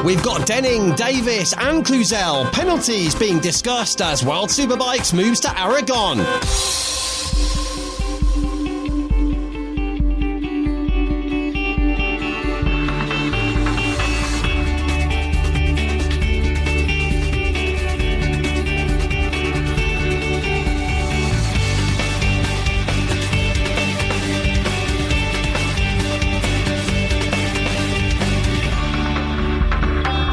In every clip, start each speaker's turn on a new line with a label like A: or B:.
A: We've got Denning, Davis and Cluzel. Penalties being discussed as World Superbikes moves to Aragon.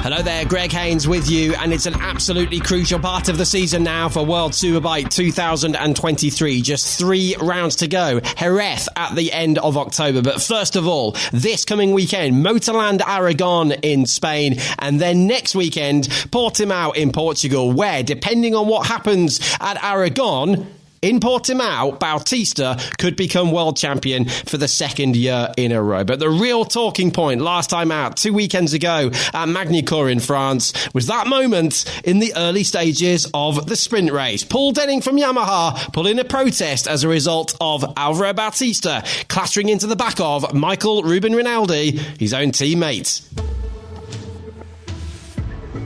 A: Hello there, Greg Haines with you, and it's an absolutely crucial part of the season now for World Superbike 2023. Just 3 rounds to go. Jerez at the end of October. But first of all, this coming weekend, MotorLand Aragon in Spain, and then next weekend, Portimao in Portugal, where, depending on what happens at Aragon, in Portimao, Bautista could become world champion for the 2nd year in a row. But the real talking point last time out, 2 weekends ago at Magny-Cours in France, was that moment in the early stages of the sprint race. Paul Denning from Yamaha put in a protest as a result of Alvaro Bautista clattering into the back of Ruben Rinaldi, his own teammate.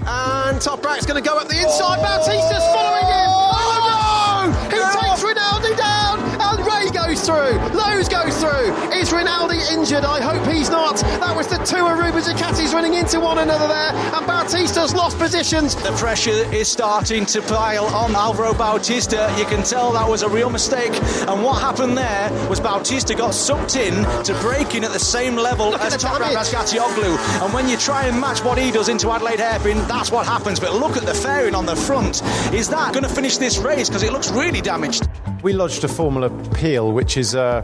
B: And Toprak's going to go up the inside. Bautista's following him. Oh no! He takes Rinaldi down, and Ray goes through. Lowe's goes through. Is Rinaldi injured? I hope he's not. That was the 2 Aruba Ducatis running into one another there, and Bautista's lost positions.
C: The pressure is starting to pile on Alvaro Bautista. You can tell that was a real mistake, and what happened there was Bautista got sucked in to braking at the same level as Toprak Razgatlioglu, and when you try and match what he does into Adelaide Hairpin, that's what happens. But look at the fairing on the front. Is that going to finish this race? Because it looks really damaged.
D: We lodged a formal appeal, which is a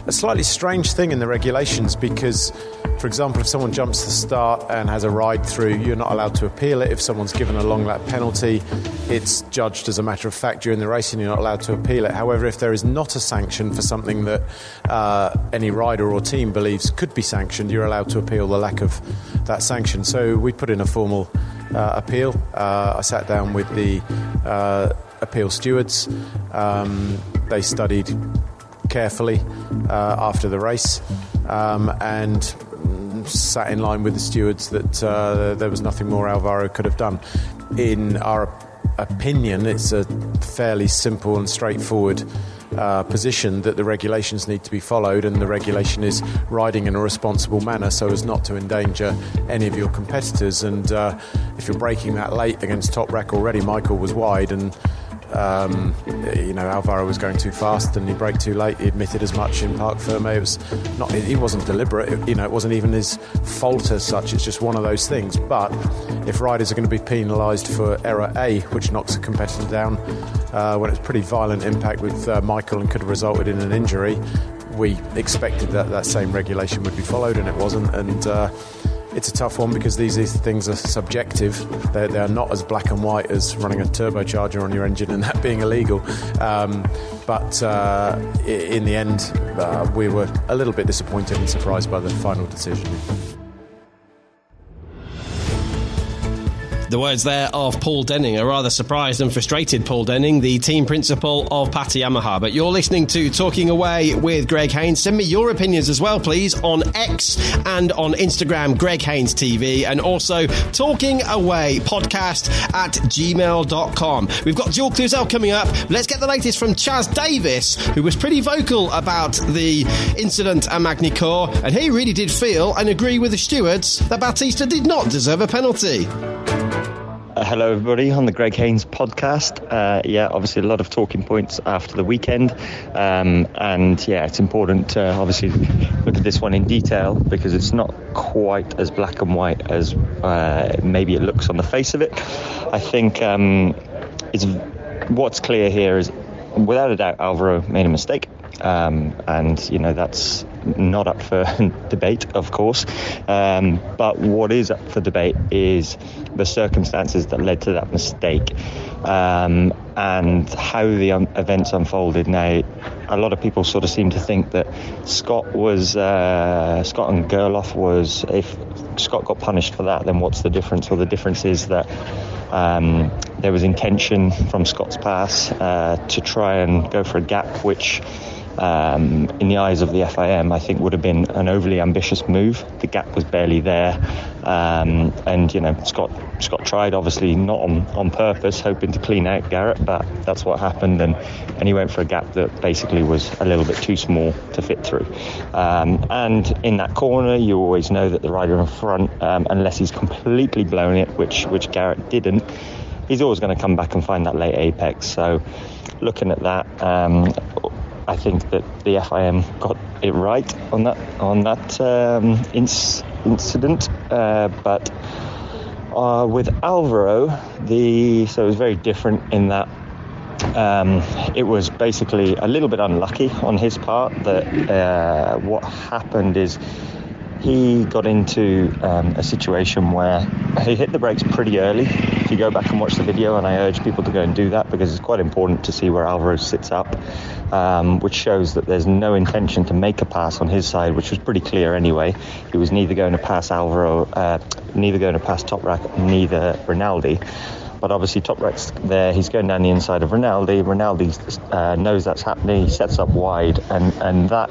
D: slightly strange thing in the regulations because, for example, if someone jumps the start and has a ride through, you're not allowed to appeal it. If someone's given a long lap penalty, it's judged as a matter of fact during the race and you're not allowed to appeal it. However, if there is not a sanction for something that any rider or team believes could be sanctioned, you're allowed to appeal the lack of that sanction. So we put in a formal appeal. I sat down with the appeal stewards. They studied carefully after the race and sat in line with the stewards that there was nothing more Alvaro could have done. In our opinion, it's a fairly simple and straightforward position that the regulations need to be followed, and the regulation is riding in a responsible manner so as not to endanger any of your competitors. And if you're braking that late against Toprak already, Michael was wide, and Alvaro was going too fast and he braked too late. He admitted as much in Parc Fermé. It wasn't deliberate. It wasn't even his fault as such. It's just one of those things. But if riders are going to be penalised for error A, which knocks a competitor down, when it's pretty violent impact with Michael and could have resulted in an injury, we expected that same regulation would be followed, and it wasn't. And it's a tough one because these things are subjective. They are not as black and white as running a turbocharger on your engine and that being illegal. But in the end, we were a little bit disappointed and surprised by the final decision.
A: The words there of Paul Denning, a rather surprised and frustrated Paul Denning, the team principal of Pata Yamaha. But you're listening to Talking Away with Greg Haines. Send me your opinions as well, please, on X and on Instagram, Greg Haines TV, and also TalkingAwayPodcast at gmail.com. We've got Jules Cluzel coming up. Let's get the latest from Chaz Davies, who was pretty vocal about the incident at Magny-Cours, and he really did feel and agree with the stewards that Bautista did not deserve a penalty.
E: Hello everybody on the Greg Haines podcast. Obviously a lot of talking points after the weekend, it's important to obviously look at this one in detail because it's not quite as black and white as maybe it looks on the face of it. I think what's clear here is without a doubt Alvaro made a mistake, that's not up for debate, of course, but what is up for debate is the circumstances that led to that mistake, and how the events unfolded. Now, a lot of people sort of seem to think that Scott and Gerloff was, if Scott got punished for that, then what's the difference? Well, the difference is that there was intention from Scott's pass to try and go for a gap, which in the eyes of the FIM, I think would have been an overly ambitious move. The gap was barely there, and Scott tried, obviously not on purpose, hoping to clean out Garrett, but that's what happened, and he went for a gap that basically was a little bit too small to fit through. And in that corner, you always know that the rider in front, unless he's completely blown it, which Garrett didn't, he's always going to come back and find that late apex. So looking at that, I think that the FIM got it right on that incident, but with Alvaro, so it was very different in that it was basically a little bit unlucky on his part. That what happened is he got into a situation where he hit the brakes pretty early. If you go back and watch the video, and I urge people to go and do that because it's quite important to see where Alvaro sits up, which shows that there's no intention to make a pass on his side, which was pretty clear anyway. He was neither going to pass neither going to pass Toprak, neither Rinaldi. But obviously Toprak's there, he's going down the inside of Rinaldi. Rinaldi knows that's happening, he sets up wide, and that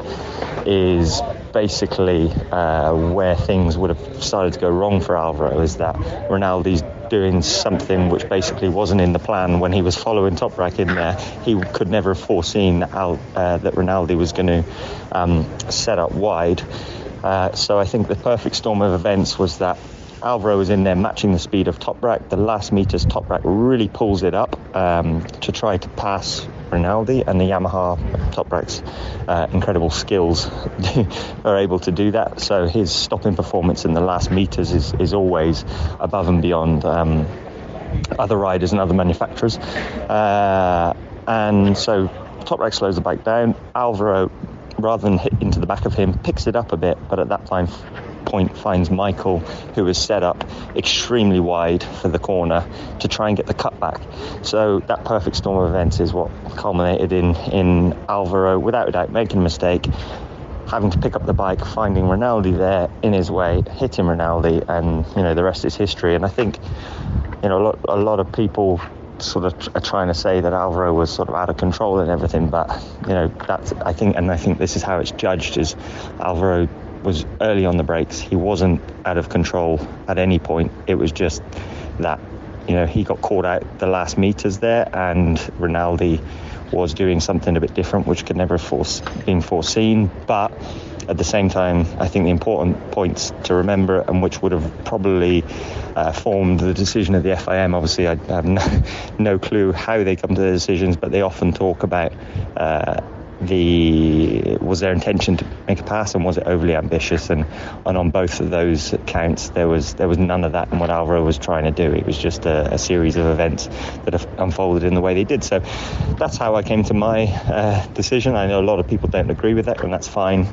E: is basically where things would have started to go wrong for Alvaro, is that Rinaldi's doing something which basically wasn't in the plan when he was following Toprak in there. He could never have foreseen that Rinaldi was going to set up wide. So I think the perfect storm of events was that Alvaro was in there matching the speed of Toprak. The last meters, Toprak really pulls it up to try to pass Rinaldi, and the Yamaha Toprak's incredible skills are able to do that. So his stopping performance in the last meters is always above and beyond other riders and other manufacturers. And so Toprak slows the bike down. Alvaro, rather than hit into the back of him, picks it up a bit, but at that point finds Michael, who is set up extremely wide for the corner to try and get the cutback. So that perfect storm of events is what culminated in Alvaro, without a doubt, making a mistake, having to pick up the bike, finding Rinaldi there in his way, hitting Rinaldi, and the rest is history. And I think a lot of people sort of are trying to say that Alvaro was sort of out of control and everything, but that's I think this is how it's judged, is Alvaro was early on the brakes. He wasn't out of control at any point. It was just that he got caught out the last meters there, and Rinaldi was doing something a bit different which could never have been foreseen. But at the same time, I think the important points to remember, and which would have probably formed the decision of the FIM, obviously I have no clue how they come to their decisions, but they often talk about was their intention to make a pass, and was it overly ambitious, and on both of those counts there was none of that in what Alvaro was trying to do. It was just a series of events that have unfolded in the way they did. So that's how I came to my decision. I know a lot of people don't agree with that, and that's fine.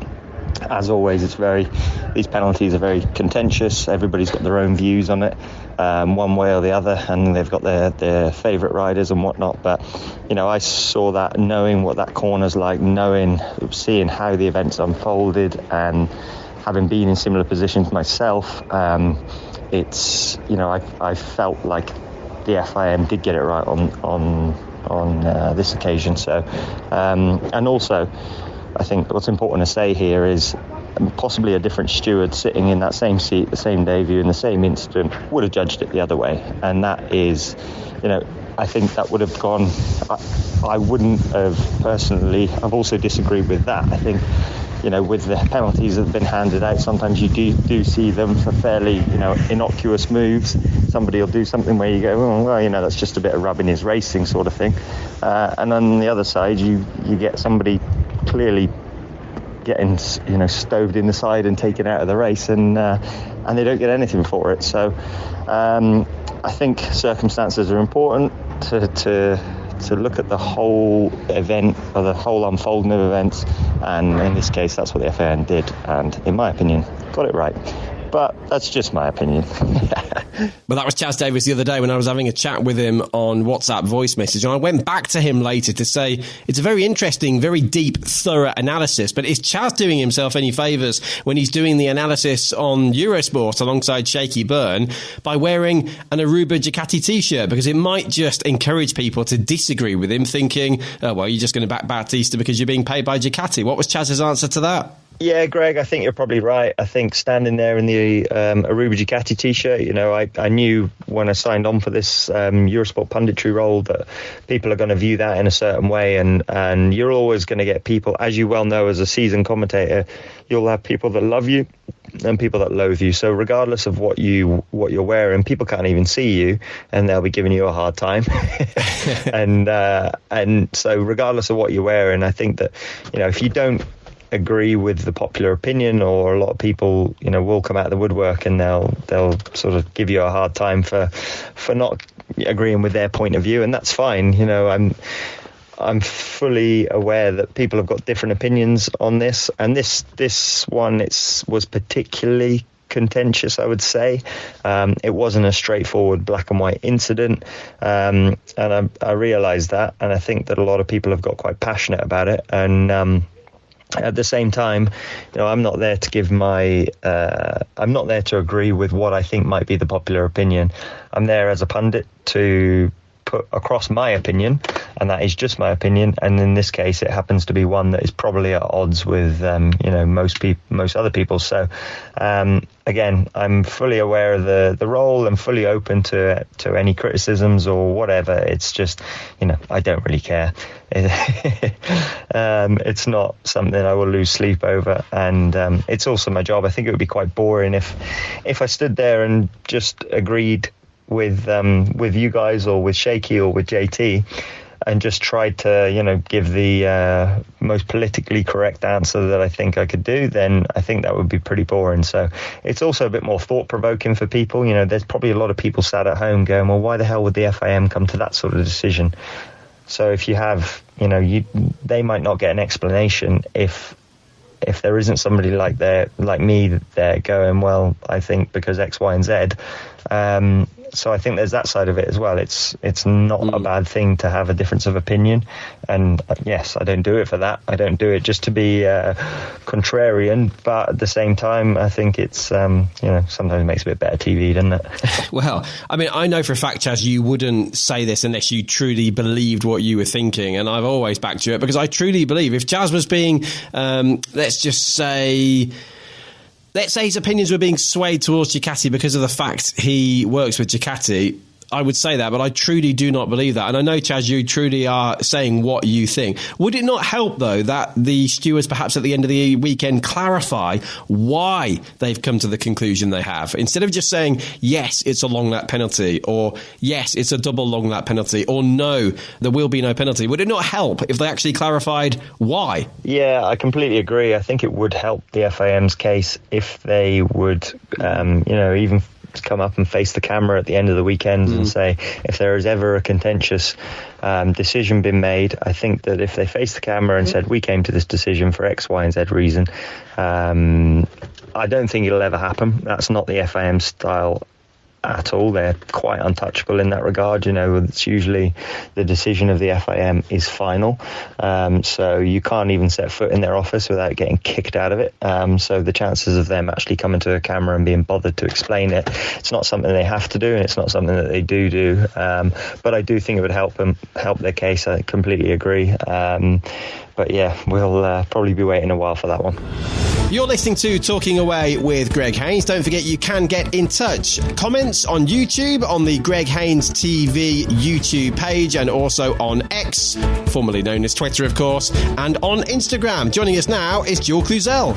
E: As always, these penalties are very contentious. Everybody's got their own views on it, one way or the other, and they've got their favourite riders and whatnot. But I saw that, knowing what that corner's like, seeing how the events unfolded, and having been in similar positions myself, it's I felt like the FIM did get it right on this occasion. So and also, I think what's important to say here is possibly a different steward sitting in that same seat, the same debut, in the same incident, would have judged it the other way. And that is, I think that would have gone, I wouldn't have personally, I've also disagreed with that. I think, with the penalties that have been handed out, sometimes you do see them for fairly, innocuous moves. Somebody will do something where you go, oh, well, that's just a bit of rubbing his racing sort of thing. And on the other side, you get somebody clearly getting stoved in the side and taken out of the race, and they don't get anything for it. So I think circumstances are important to look at the whole event, or the whole unfolding of events, and in this case that's what the FIM did, and in my opinion got it right. But that's just my opinion.
A: But that was Chaz Davies the other day when I was having a chat with him on WhatsApp voice message. And I went back to him later to say it's a very interesting, very deep, thorough analysis. But is Chaz doing himself any favours when he's doing the analysis on Eurosport alongside Shaky Byrne by wearing an Aruba Ducati t-shirt? Because it might just encourage people to disagree with him, thinking, oh, well, you're just going to back Bautista because you're being paid by Ducati. What was Chaz's answer to that?
E: Yeah, Greg, I think you're probably right. I think standing there in the Aruba Ducati t-shirt, I knew when I signed on for this Eurosport punditry role that people are going to view that in a certain way, and you're always going to get people, as you well know as a seasoned commentator, you'll have people that love you and people that loathe you. So regardless of what you're wearing, people can't even see you, and they'll be giving you a hard time. and so regardless of what you're wearing, I think that if you don't agree with the popular opinion, or a lot of people will come out of the woodwork and they'll sort of give you a hard time for not agreeing with their point of view, and that's fine. I'm fully aware that people have got different opinions on this, and this one was particularly contentious, I would say. It wasn't a straightforward black and white incident, and I realised that, and I think that a lot of people have got quite passionate about it, and at the same time, I'm not there to give I'm not there to agree with what I think might be the popular opinion. I'm there as a pundit to put across my opinion, and that is just my opinion. And in this case, it happens to be one that is probably at odds with most other people. So again, I'm fully aware of the role and fully open to any criticisms or whatever. It's just I don't really care. It's not something I will lose sleep over, and it's also my job. I think it would be quite boring if I stood there and just agreed with you guys or with Shaky or with JT and just tried to give the most politically correct answer that I think I could do. Then I think that would be pretty boring. So it's also a bit more thought-provoking for people. There's probably a lot of people sat at home going, well, why the hell would the FIM come to that sort of decision? So if you have, they might not get an explanation if there isn't somebody like me there going, well, I think because X, Y, and Z. So I think there's that side of it as well. It's not a bad thing to have a difference of opinion, and yes, I don't do it for that. I don't do it just to be contrarian, but at the same time, I think it's sometimes it makes a bit better TV, doesn't it?
A: Well, I mean, I know for a fact, Chaz, you wouldn't say this unless you truly believed what you were thinking, and I've always backed you up because I truly believe if Chaz was being, let's say his opinions were being swayed towards Ducati because of the fact he works with Ducati, I would say that, but I truly do not believe that. And I know, Chaz, you truly are saying what you think. Would it not help, though, that the stewards perhaps at the end of the weekend clarify why they've come to the conclusion they have? Instead of just saying, yes, it's a long lap penalty, or yes, it's a double long lap penalty, or no, there will be no penalty. Would it not help if they actually clarified why?
E: Yeah, I completely agree. I think it would help the FIM's case if they would, even come up and face the camera at the end of the weekend and say, if there is ever a contentious decision been made, I think that if they faced the camera and said, we came to this decision for X, Y, and Z reason, I don't think it'll ever happen. That's not the FIM style at all. They're quite untouchable in that regard. It's usually the decision of the FIM is final, so you can't even set foot in their office without getting kicked out of it. So the chances of them actually coming to a camera and being bothered to explain it, it's not something they have to do, and it's not something that they do. But I do think it would help their case. I completely agree. But yeah, we'll probably be waiting a while for that one.
A: You're listening to Talking Away with Greg Haines. Don't forget you can get in touch. Comments on YouTube, on the Greg Haines TV YouTube page, and also on X, formerly known as Twitter, of course, and on Instagram. Joining us now is Jules Cluzel.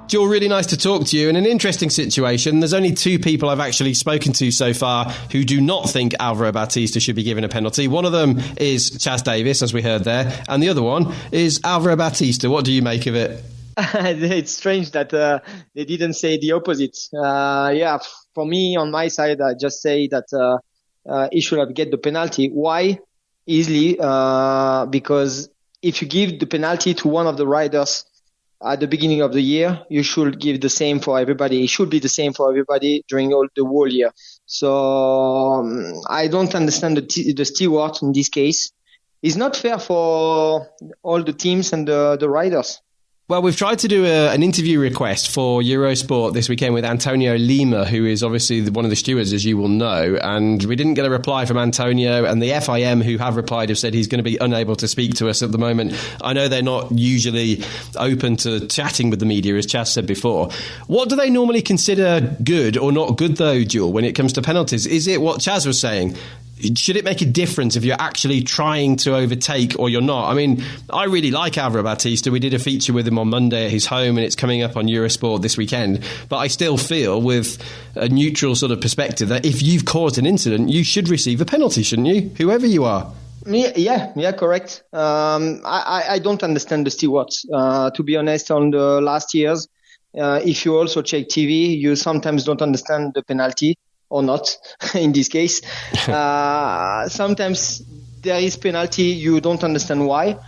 A: Joel, really nice to talk to you. In an interesting situation, there's only two people I've actually spoken to so far who do not think Alvaro Bautista should be given a penalty. One of them is Chaz Davies, as we heard there, and the other one is Alvaro Bautista. What do you make of it?
F: It's strange that they didn't say the opposite. For me, on my side, I just say that he should have get the penalty. Why? Easily, because if you give the penalty to one of the riders at the beginning of the year, you should give the same for everybody. It should be the same for everybody during the whole year. So I don't understand the steward in this case. It's not fair for all the teams and the riders.
A: Well, we've tried to do an interview request for Eurosport this weekend with Antonio Lima, who is obviously one of the stewards, as you will know, and we didn't get a reply from Antonio, and the FIM, who have replied, have said he's going to be unable to speak to us at the moment. I know they're not usually open to chatting with the media, as Chaz said before. What do they normally consider good or not good, though, Jules, when it comes to penalties? Is it what Chaz was saying? Should it make a difference if you're actually trying to overtake or you're not? I mean, I really like Alvaro Bautista. We did a feature with him on Monday at his home, and it's coming up on Eurosport this weekend. But I still feel, with a neutral sort of perspective, that if you've caused an incident, you should receive a penalty, shouldn't you? Whoever you are.
F: Yeah, correct. I don't understand the stewards. To be honest, on the last years, if you also check TV, you sometimes don't understand the penalty. Or not, in this case. Sometimes there is penalty, you don't understand why.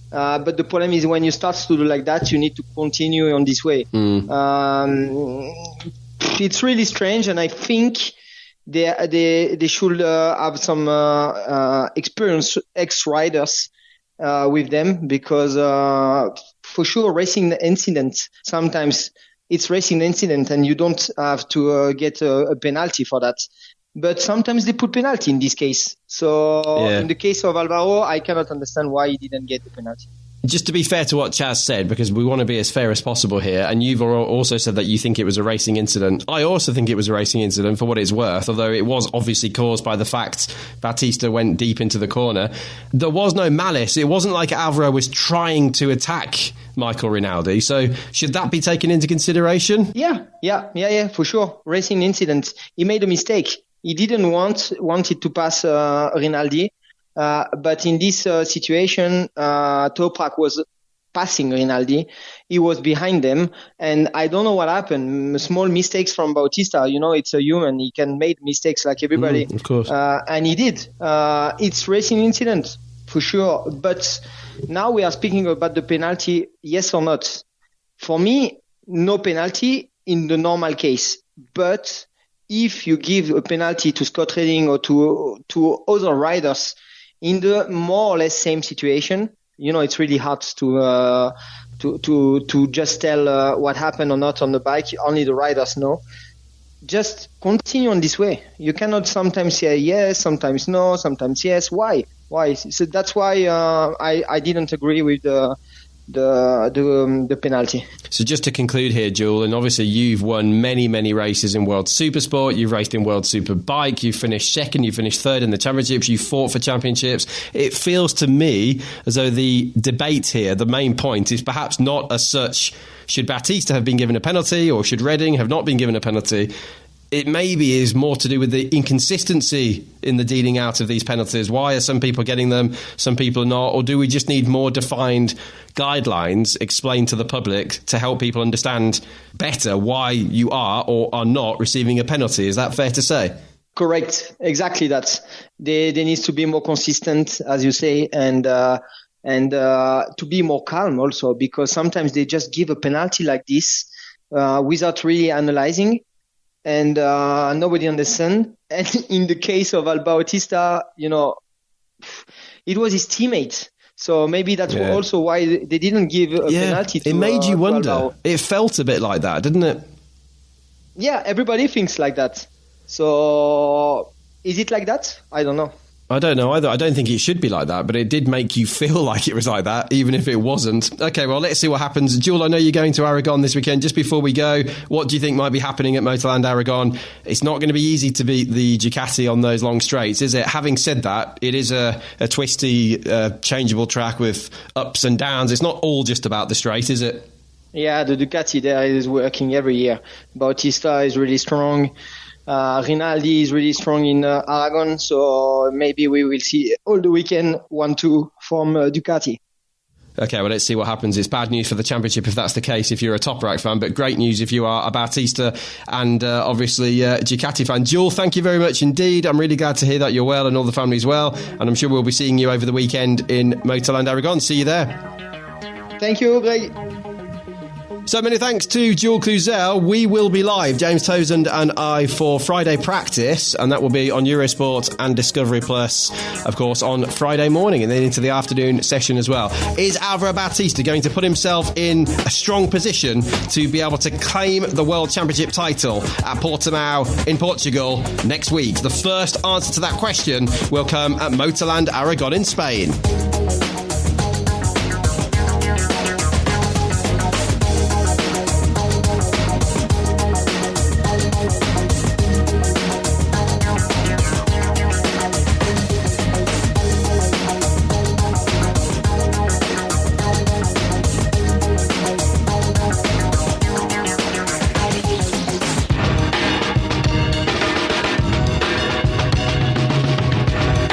F: But the problem is when you start to do like that, you need to continue on this way. It's really strange, and I think they should have some experienced ex-riders with them, because for sure racing incidents sometimes it's racing incident and you don't have to get a penalty for that. But sometimes they put penalty in this case. So in the case of Alvaro, I cannot understand why he didn't get the penalty.
A: Just to be fair to what Chaz said, because we want to be as fair as possible here, and you've also said that you think it was a racing incident. I also think it was a racing incident for what it's worth, although it was obviously caused by the fact Bautista went deep into the corner. There was no malice. It wasn't like Alvaro was trying to attack Michael Rinaldi. So should that be taken into consideration?
F: Yeah, for sure. Racing incident. He made a mistake. He didn't want it to pass Rinaldi. But in this situation, Toprak was passing Rinaldi. He was behind them. And I don't know what happened. Small mistakes from Bautista. You know, it's a human. He can make mistakes like everybody.
A: Of course.
F: And he did. It's racing incident, for sure. But now we are speaking about the penalty, yes or not. For me, no penalty in the normal case. But if you give a penalty to Scott Redding or to other riders in the more or less same situation, you know, it's really hard to just tell what happened or not on the bike. Only the riders know. Just continue on this way. You cannot sometimes say yes, sometimes no, sometimes yes. Why? So that's why I didn't agree with the penalty.
A: So just to conclude here, Jules, and obviously you've won many races in World Supersport, you've raced in World Superbike, you've finished second, you finished third in the championships, you fought for championships. It feels to me as though the debate here, the main point, is perhaps not as such, should Bautista have been given a penalty or should Redding have not been given a penalty? It maybe is more to do with the inconsistency in the dealing out of these penalties. Why are some people getting them, some people are not? Or do we just need more defined guidelines explained to the public to help people understand better why you are or are not receiving a penalty? Is that fair to say?
F: Correct. Exactly that. There needs to be more consistent, as you say, and to be more calm also, because sometimes they just give a penalty like this without really analyzing. And nobody understands. And in the case of Alvaro Bautista, you know, it was his teammate. So maybe that's also why they didn't give a penalty to
A: it made you wonder.
F: Alvaro.
A: It felt a bit like that, didn't it?
F: Yeah, everybody thinks like that. So is it like that? I don't know.
A: I don't know either. I don't think it should be like that, but it did make you feel like it was like that, even if it wasn't. Okay, well, let's see what happens. Jules, I know you're going to Aragon this weekend. Just before we go, what do you think might be happening at MotorLand Aragon? It's not going to be easy to beat the Ducati on those long straights, is it? Having said that, it is a twisty, changeable track with ups and downs. It's not all just about the straight, is it?
F: Yeah, the Ducati there is working every year. Bautista is really strong. Rinaldi is really strong in Aragon, so maybe we will see all the weekend 1-2 from Ducati.
A: Okay, well, let's see what happens. It's bad news for the championship if that's the case, if you're a Top Rack fan, but great news if you are a Bautista and obviously Ducati fan. Jules, thank you very much indeed. I'm really glad to hear that you're well and all the family's well, and I'm sure we'll be seeing you over the weekend in MotorLand Aragon. See you there.
F: Thank you, Greg.
A: So many thanks to Jules Cluzel. We will be live, James Towsend and I, for Friday practice, and that will be on Eurosport and Discovery Plus, of course, on Friday morning and then into the afternoon session as well. Is Alvaro Bautista going to put himself in a strong position to be able to claim the World Championship title at Portimao in Portugal next week? The first answer to that question will come at MotorLand Aragon in Spain.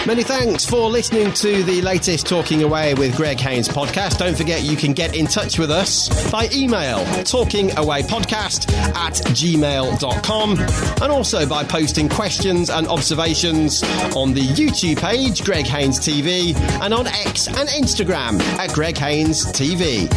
A: Many thanks for listening to the latest Talking Away with Greg Haines podcast. Don't forget you can get in touch with us by email, talkingawaypodcast@gmail.com, and also by posting questions and observations on the YouTube page, Greg Haines TV, and on X and Instagram at Greg Haines TV.